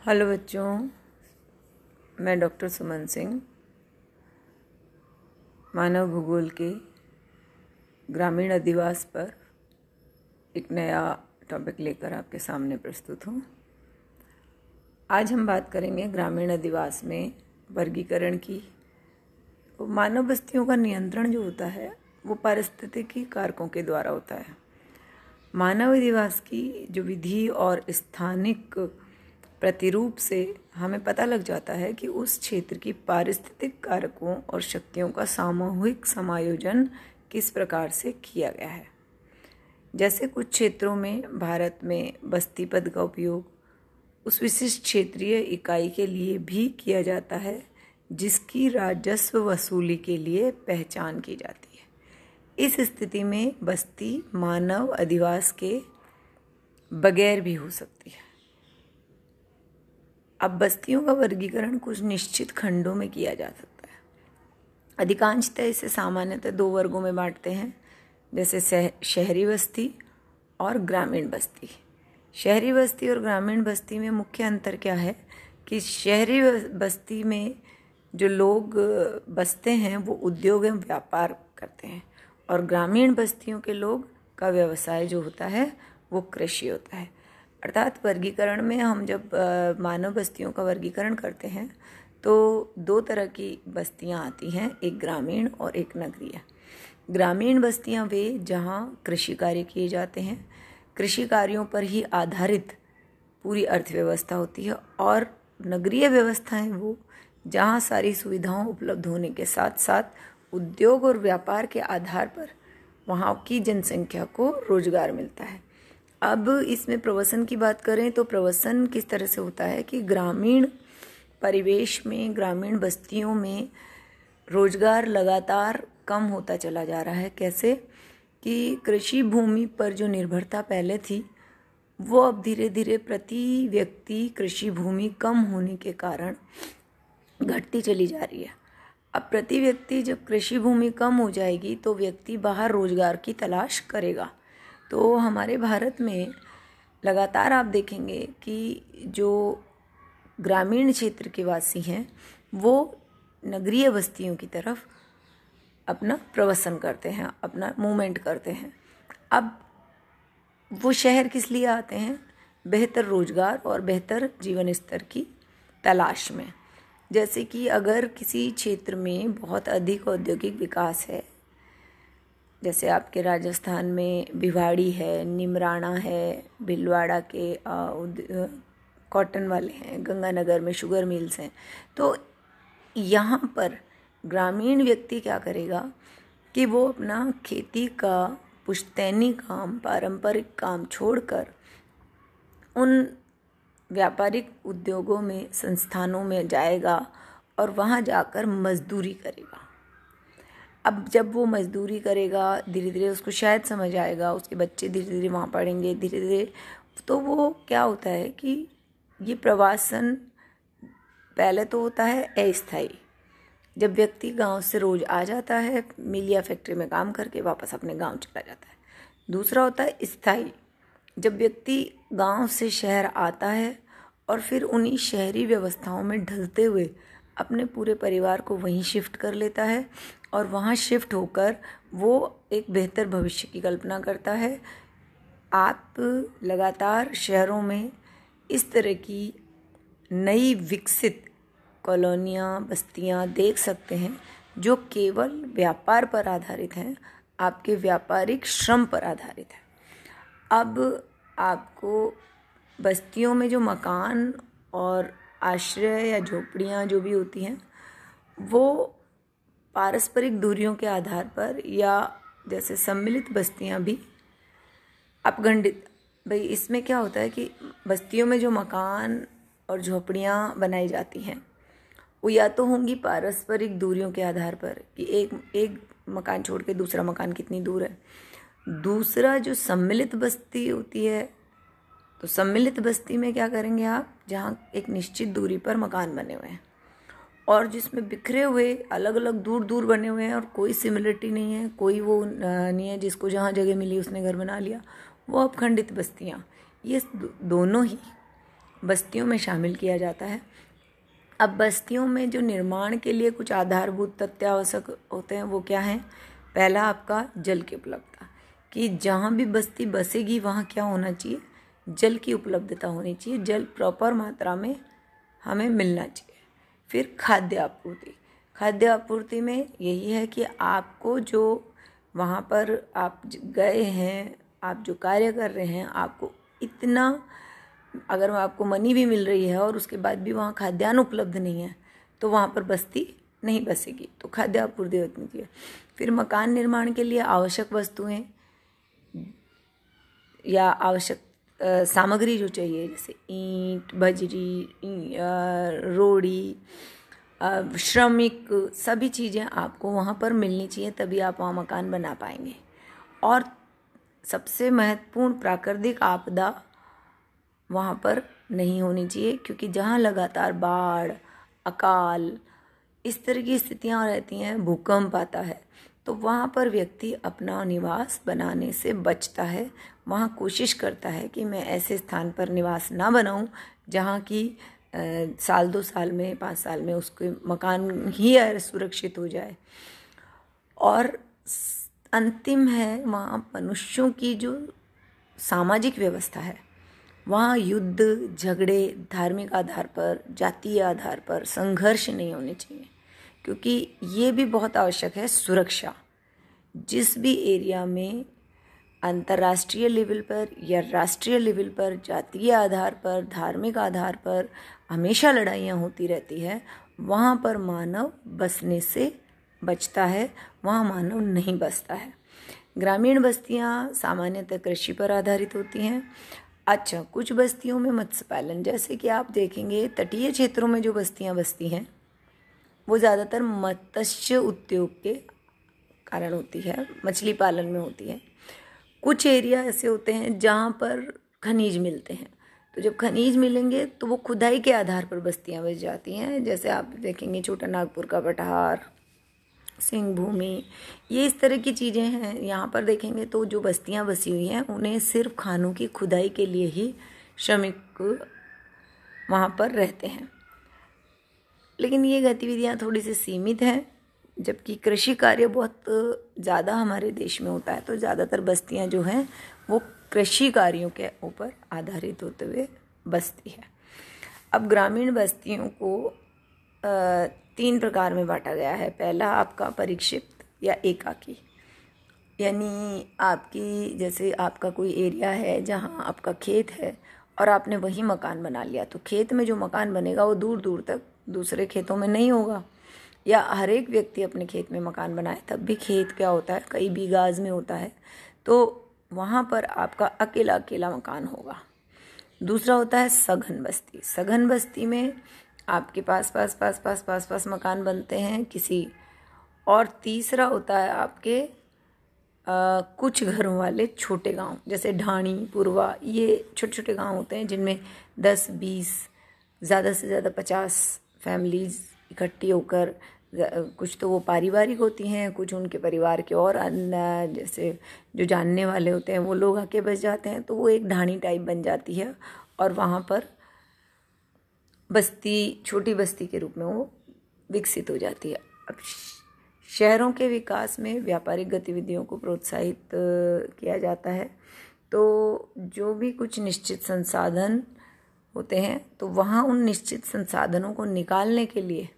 Hello बच्चों, मैं doctor सुमन सिंह मानव भूगोल के ग्रामीण अधिवास पर एक नया टॉपिक लेकर आपके सामने प्रस्तुत हूँ। आज हम बात करेंगे ग्रामीण अधिवास में वर्गीकरण की। मानव बस्तियों का नियंत्रण जो होता है वो पारिस्थितिकी कारकों के द्वारा होता है। मानव अधिवास की जो विधि और स्थानिक प्रतिरूप से हमें पता लग जाता है कि उस क्षेत्र की पारिस्थितिक कारकों और शक्तियों का सामूहिक समायोजन किस प्रकार से किया गया है। जैसे कुछ क्षेत्रों में भारत में बस्ती पद का उपयोग उस विशिष्ट क्षेत्रीय इकाई के लिए भी किया जाता है जिसकी राजस्व वसूली के लिए पहचान की जाती है। इस स्थिति में बस्ती मानव अधिवास के बगैर भी हो सकती है। अब बस्तियों का वर्गीकरण कुछ निश्चित खंडों में किया जा सकता है। अधिकांशतः इसे सामान्यतः दो वर्गों में बांटते हैं, जैसे शहरी बस्ती और ग्रामीण बस्ती। शहरी बस्ती और ग्रामीण बस्ती में मुख्य अंतर क्या है कि शहरी बस्ती में जो लोग बसते हैं वो उद्योग एवं व्यापार करते हैं और ग्रामीण बस्तियों के लोग का व्यवसाय जो होता है वो कृषि होता है। अर्थात वर्गीकरण में हम जब मानव बस्तियों का वर्गीकरण करते हैं तो दो तरह की बस्तियां आती हैं, एक ग्रामीण और एक नगरीय। ग्रामीण बस्तियां वे जहां कृषि कार्य किए जाते हैं, कृषि कार्यों पर ही आधारित पूरी अर्थव्यवस्था होती है, और नगरीय व्यवस्थाएं वो जहां सारी सुविधाओं उपलब्ध होने के साथ साथ उद्योग और व्यापार के आधार पर वहाँ की जनसंख्या को रोजगार मिलता है। अब इसमें प्रवसन की बात करें तो प्रवसन किस तरह से होता है कि ग्रामीण परिवेश में, ग्रामीण बस्तियों में रोजगार लगातार कम होता चला जा रहा है। कैसे कि कृषि भूमि पर जो निर्भरता पहले थी वो अब धीरे धीरे प्रति व्यक्ति कृषि भूमि कम होने के कारण घटती चली जा रही है। अब प्रति व्यक्ति जब कृषि भूमि कम हो जाएगी तो व्यक्ति बाहर रोजगार की तलाश करेगा। तो हमारे भारत में लगातार आप देखेंगे कि जो ग्रामीण क्षेत्र के वासी हैं वो नगरीय बस्तियों की तरफ अपना प्रवसन करते हैं, अपना मूवमेंट करते हैं। अब वो शहर किस लिए आते हैं? बेहतर रोजगार और बेहतर जीवन स्तर की तलाश में। जैसे कि अगर किसी क्षेत्र में बहुत अधिक औद्योगिक विकास है, जैसे आपके राजस्थान में भिवाड़ी है, निमराना है, भीलवाड़ा के कॉटन वाले हैं, गंगानगर में शुगर मिल्स हैं, तो यहाँ पर ग्रामीण व्यक्ति क्या करेगा कि वो अपना खेती का पुश्तैनी काम, पारंपरिक काम छोड़कर उन व्यापारिक उद्योगों में, संस्थानों में जाएगा और वहाँ जाकर मजदूरी करेगा। अब जब वो मजदूरी करेगा धीरे धीरे उसको शायद समझ आएगा, उसके बच्चे धीरे धीरे वहाँ पढ़ेंगे धीरे धीरे, तो वो क्या होता है कि ये प्रवासन पहले तो होता है अस्थायी, जब व्यक्ति गांव से रोज आ जाता है, मिल या फैक्ट्री में काम करके वापस अपने गांव चला जाता है। दूसरा होता है स्थायी, जब व्यक्ति गांव से शहर आता है और फिर उन्हीं शहरी व्यवस्थाओं में ढलते हुए अपने पूरे परिवार को वहीं शिफ्ट कर लेता है और वहाँ शिफ्ट होकर वो एक बेहतर भविष्य की कल्पना करता है। आप लगातार शहरों में इस तरह की नई विकसित कॉलोनियाँ, बस्तियाँ देख सकते हैं जो केवल व्यापार पर आधारित हैं, आपके व्यापारिक श्रम पर आधारित है। अब आपको बस्तियों में जो मकान और आश्रय या झोपड़ियाँ जो भी होती हैं वो पारस्परिक दूरियों के आधार पर, या जैसे सम्मिलित बस्तियां भी अपगंडित। भाई इसमें क्या होता है कि बस्तियों में जो मकान और झोपड़ियां बनाई जाती हैं वो या तो होंगी पारस्परिक दूरियों के आधार पर कि एक मकान छोड़ के दूसरा मकान कितनी दूर है। दूसरा जो सम्मिलित बस्ती होती है, तो सम्मिलित बस्ती में क्या करेंगे आप, जहाँ एक निश्चित दूरी पर मकान बने हुए हैं और जिसमें बिखरे हुए अलग अलग दूर दूर बने हुए हैं और कोई सिमिलरिटी नहीं है, कोई वो नहीं है जिसको जहाँ जगह मिली उसने घर बना लिया, वो अपखंडित बस्तियाँ। ये दोनों ही बस्तियों में शामिल किया जाता है। अब बस्तियों में जो निर्माण के लिए कुछ आधारभूत तथ्य आवश्यक होते हैं वो क्या हैं? पहला आपका जल की उपलब्धता, कि जहाँ भी बस्ती बसेगी वहाँ क्या होना चाहिए? जल की उपलब्धता होनी चाहिए, जल प्रॉपर मात्रा में हमें मिलना चाहिए। फिर खाद्य आपूर्ति, खाद्य आपूर्ति में यही है कि आपको जो वहाँ पर आप गए हैं, आप जो कार्य कर रहे हैं, आपको इतना, अगर आपको मनी भी मिल रही है और उसके बाद भी वहाँ खाद्यान्न उपलब्ध नहीं है तो वहाँ पर बस्ती नहीं बसेगी। तो खाद्य आपूर्ति होनी चाहिए। फिर मकान निर्माण के लिए आवश्यक वस्तुएं या आवश्यक सामग्री जो चाहिए, जैसे ईंट, बजरी, रोड़ी, श्रमिक, सभी चीज़ें आपको वहाँ पर मिलनी चाहिए, तभी आप वहाँ मकान बना पाएंगे। और सबसे महत्वपूर्ण, प्राकृतिक आपदा वहाँ पर नहीं होनी चाहिए, क्योंकि जहाँ लगातार बाढ़, अकाल, इस तरह की स्थितियाँ रहती हैं, भूकंप आता है, तो वहाँ पर व्यक्ति अपना निवास बनाने से बचता है। वहाँ कोशिश करता है कि मैं ऐसे स्थान पर निवास ना बनाऊं जहाँ की साल 2 साल में, 5 साल में उसके मकान ही सुरक्षित हो जाए। और अंतिम है वहाँ मनुष्यों की जो सामाजिक व्यवस्था है, वहाँ युद्ध, झगड़े, धार्मिक आधार पर, जातीय आधार पर संघर्ष नहीं होने चाहिए, क्योंकि ये भी बहुत आवश्यक है। सुरक्षा, जिस भी एरिया में अंतर्राष्ट्रीय लेवल पर या राष्ट्रीय लेवल पर जातीय आधार पर, धार्मिक आधार पर हमेशा लड़ाइयाँ होती रहती है, वहाँ पर मानव बसने से बचता है, वहाँ मानव नहीं बसता है। ग्रामीण बस्तियाँ सामान्यतः कृषि पर आधारित होती हैं। अच्छा, कुछ बस्तियों में मत्स्य पालन, जैसे कि आप देखेंगे तटीय क्षेत्रों में जो बस्तियाँ बसती हैं वो ज़्यादातर मत्स्य उद्योग के कारण होती है, मछली पालन में होती है। कुछ एरिया ऐसे होते हैं जहाँ पर खनिज मिलते हैं, तो जब खनिज मिलेंगे तो वो खुदाई के आधार पर बस्तियाँ बस जाती हैं। जैसे आप देखेंगे छोटा नागपुर का पठार, सिंह भूमि, ये इस तरह की चीज़ें हैं। यहाँ पर देखेंगे तो जो बस्तियाँ बसी हुई हैं उन्हें सिर्फ खानों की खुदाई के लिए ही श्रमिक वहाँ पर रहते हैं, लेकिन ये गतिविधियाँ थोड़ी सी सीमित हैं। जबकि कृषि कार्य बहुत ज़्यादा हमारे देश में होता है, तो ज़्यादातर बस्तियाँ जो हैं वो कृषि कार्यों के ऊपर आधारित होते हुए बसती है। अब ग्रामीण बस्तियों को 3 प्रकार में बांटा गया है। पहला आपका परीक्षित या एकाकी, यानी आपकी, जैसे आपका कोई एरिया है जहाँ आपका खेत है और आपने वहीं मकान बना लिया, तो खेत में जो मकान बनेगा वो दूर दूर तक दूसरे खेतों में नहीं होगा। या हर एक व्यक्ति अपने खेत में मकान बनाए, तब भी खेत क्या होता है, कई बीघाज में होता है, तो वहाँ पर आपका अकेला अकेला मकान होगा। दूसरा होता है सघन बस्ती। सघन बस्ती में आपके पास मकान बनते हैं किसी। और तीसरा होता है आपके कुछ घरों वाले छोटे गांव, जैसे ढाणी, पुरवा, ये छोटे छोटे गांव होते हैं जिनमें 10-20, ज़्यादा से ज़्यादा 50 फैमिलीज़ इकट्ठी होकर, कुछ तो वो पारिवारिक होती हैं, कुछ उनके परिवार के और जैसे जो जानने वाले होते हैं वो लोग आके बस जाते हैं, तो वो एक ढाणी टाइप बन जाती है और वहाँ पर बस्ती, छोटी बस्ती के रूप में वो विकसित हो जाती है। अब शहरों के विकास में व्यापारिक गतिविधियों को प्रोत्साहित किया जाता है, तो जो भी कुछ निश्चित संसाधन होते हैं तो वहाँ उन निश्चित संसाधनों को निकालने के लिए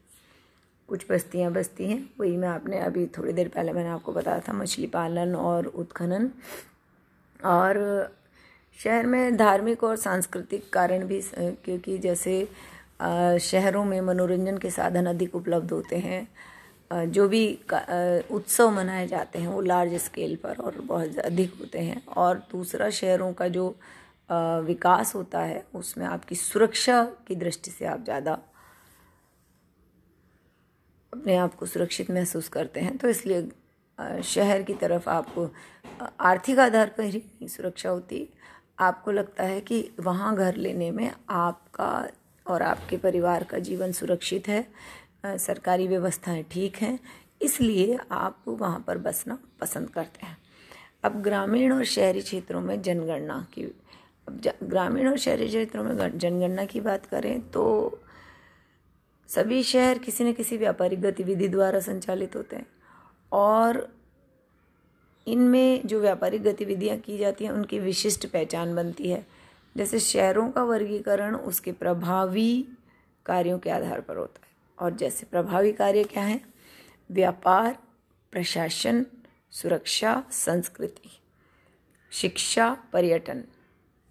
कुछ बस्तियाँ बसती हैं। वही मैं आपने अभी थोड़ी देर पहले मैंने आपको बताया था, मछली पालन और उत्खनन। और शहर में धार्मिक और सांस्कृतिक कारण भी, क्योंकि जैसे शहरों में मनोरंजन के साधन अधिक उपलब्ध होते हैं, जो भी उत्सव मनाए जाते हैं वो लार्ज स्केल पर और बहुत अधिक होते हैं। और दूसरा, शहरों का जो विकास होता है उसमें आपकी सुरक्षा की दृष्टि से आप ज़्यादा अपने आप को सुरक्षित महसूस करते हैं, तो इसलिए शहर की तरफ आपको आर्थिक आधार पर ही सुरक्षा होती। आपको लगता है कि वहाँ घर लेने में आपका और आपके परिवार का जीवन सुरक्षित है, सरकारी व्यवस्थाएं ठीक हैं, इसलिए आप वहाँ पर बसना पसंद करते हैं। अब ग्रामीण और शहरी क्षेत्रों में जनगणना की अब ग्रामीण और शहरी क्षेत्रों में जनगणना की बात करें तो सभी शहर किसी न किसी व्यापारिक गतिविधि द्वारा संचालित होते हैं और इनमें जो व्यापारिक गतिविधियां की जाती हैं उनकी विशिष्ट पहचान बनती है। जैसे शहरों का वर्गीकरण उसके प्रभावी कार्यों के आधार पर होता है, और जैसे प्रभावी कार्य क्या हैं? व्यापार, प्रशासन, सुरक्षा, संस्कृति, शिक्षा, पर्यटन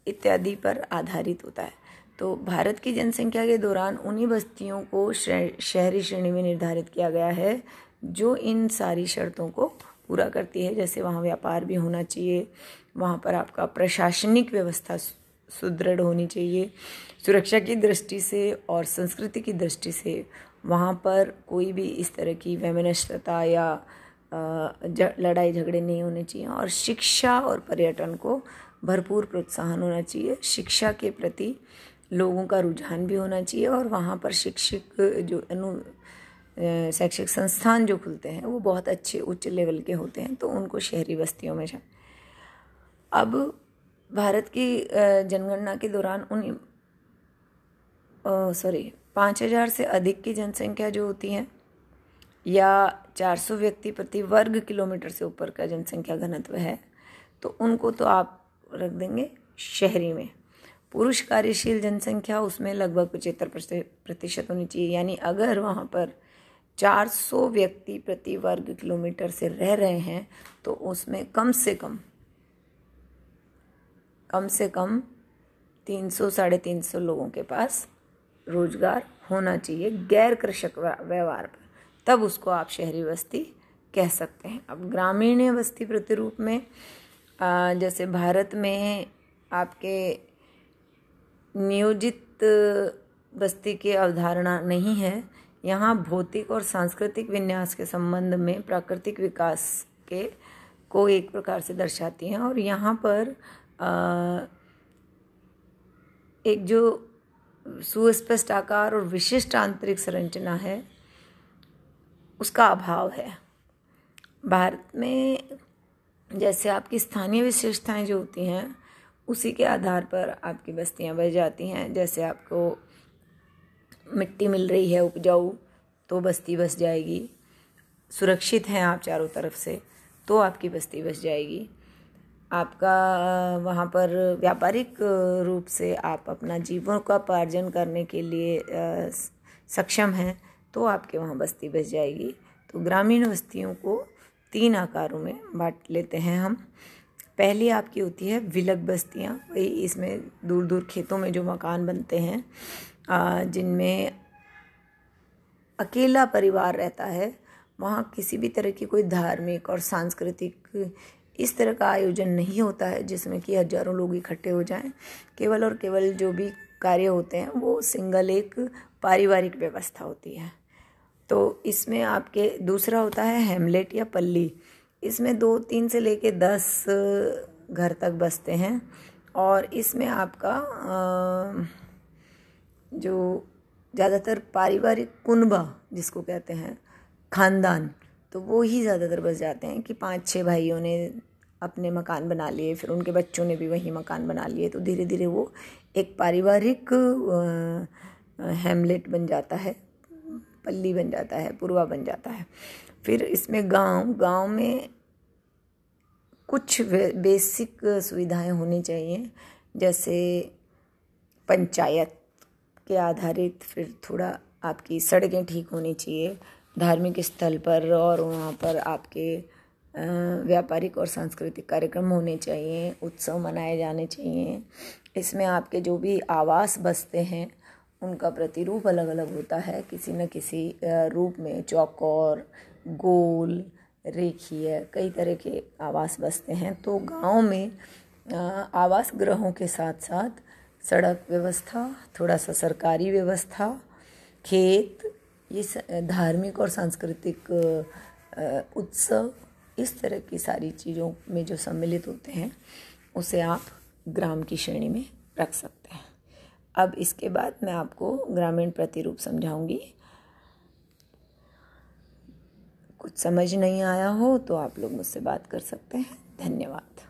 इत्यादि पर आधारित होता है। तो भारत की जनसंख्या के दौरान उन्हीं बस्तियों को शहरी श्रेणी में निर्धारित किया गया है जो इन सारी शर्तों को पूरा करती है। जैसे वहाँ व्यापार भी होना चाहिए, वहाँ पर आपका प्रशासनिक व्यवस्था सुदृढ़ होनी चाहिए, सुरक्षा की दृष्टि से और संस्कृति की दृष्टि से वहाँ पर कोई भी इस तरह की वैमनस्यता या लड़ाई झगड़े नहीं होने चाहिए, और शिक्षा और पर्यटन को भरपूर प्रोत्साहन होना चाहिए। शिक्षा के प्रति लोगों का रुझान भी होना चाहिए और वहाँ पर शैक्षिक संस्थान जो खुलते हैं वो बहुत अच्छे उच्च लेवल के होते हैं, तो उनको शहरी बस्तियों में अब भारत की जनगणना के दौरान 5,000 से अधिक की जनसंख्या जो होती है या 400 व्यक्ति प्रति वर्ग किलोमीटर से ऊपर का जनसंख्या घनत्व है, तो उनको तो आप रख देंगे शहरी में। पुरुष कार्यशील जनसंख्या उसमें लगभग 75% होनी चाहिए, यानी अगर वहाँ पर 400 व्यक्ति प्रति वर्ग किलोमीटर से रह रहे हैं तो उसमें कम से कम 300-350 लोगों के पास रोजगार होना चाहिए गैर कृषक व्यवहार पर, तब उसको आप शहरी बस्ती कह सकते हैं। अब ग्रामीण बस्ती प्रतिरूप में जैसे भारत में आपके नियोजित बस्ती की अवधारणा नहीं है। यहाँ भौतिक और सांस्कृतिक विन्यास के संबंध में प्राकृतिक विकास को एक प्रकार से दर्शाती हैं, और यहाँ पर एक जो सुस्पष्ट आकार और विशिष्ट आंतरिक संरचना है उसका अभाव है। भारत में जैसे आपकी स्थानीय विशेषताएं जो होती हैं उसी के आधार पर आपकी बस्तियां बस जाती हैं। जैसे आपको मिट्टी मिल रही है उपजाऊ तो बस्ती बस जाएगी, सुरक्षित हैं आप चारों तरफ से तो आपकी बस्ती बस जाएगी, आपका वहाँ पर व्यापारिक रूप से आप अपना जीवनोपार्जन करने के लिए सक्षम हैं तो आपके वहाँ बस्ती बस जाएगी। तो ग्रामीण बस्तियों को 3 आकारों में बांट लेते हैं हम। पहली आपकी होती है विलग बस्तियाँ, वही इसमें दूर दूर खेतों में जो मकान बनते हैं जिनमें अकेला परिवार रहता है, वहाँ किसी भी तरह की कोई धार्मिक और सांस्कृतिक इस तरह का आयोजन नहीं होता है जिसमें कि हजारों लोग इकट्ठे हो जाएं। केवल और केवल जो भी कार्य होते हैं वो सिंगल एक पारिवारिक व्यवस्था होती है। तो इसमें आपके दूसरा होता है हैमलेट या पल्ली, इसमें 2-3 से लेके 10 घर तक बसते हैं, और इसमें आपका जो ज़्यादातर पारिवारिक कुनबा जिसको कहते हैं खानदान, तो वो ही ज़्यादातर बस जाते हैं कि 5-6 भाइयों ने अपने मकान बना लिए, फिर उनके बच्चों ने भी वही मकान बना लिए, तो धीरे धीरे वो एक पारिवारिक हैमलेट बन जाता है, पल्ली बन जाता है, पुरवा बन जाता है। फिर इसमें गांव में कुछ बेसिक सुविधाएं होनी चाहिए, जैसे पंचायत के आधारित, फिर थोड़ा आपकी सड़कें ठीक होनी चाहिए धार्मिक स्थल पर, और वहाँ पर आपके व्यापारिक और सांस्कृतिक कार्यक्रम होने चाहिए, उत्सव मनाए जाने चाहिए। इसमें आपके जो भी आवास बसते हैं उनका प्रतिरूप अलग अलग होता है, किसी न किसी रूप में चौकोर, गोल, रेखीय, कई तरह के आवास बसते हैं। तो गांव में आवास गृहों के साथ साथ सड़क व्यवस्था, थोड़ा सा सरकारी व्यवस्था, खेत, ये धार्मिक और सांस्कृतिक उत्सव, इस तरह की सारी चीज़ों में जो सम्मिलित होते हैं उसे आप ग्राम की श्रेणी में रख सकते हैं। अब इसके बाद मैं आपको ग्रामीण प्रतिरूप समझाऊंगी। कुछ समझ नहीं आया हो तो आप लोग मुझसे बात कर सकते हैं। धन्यवाद।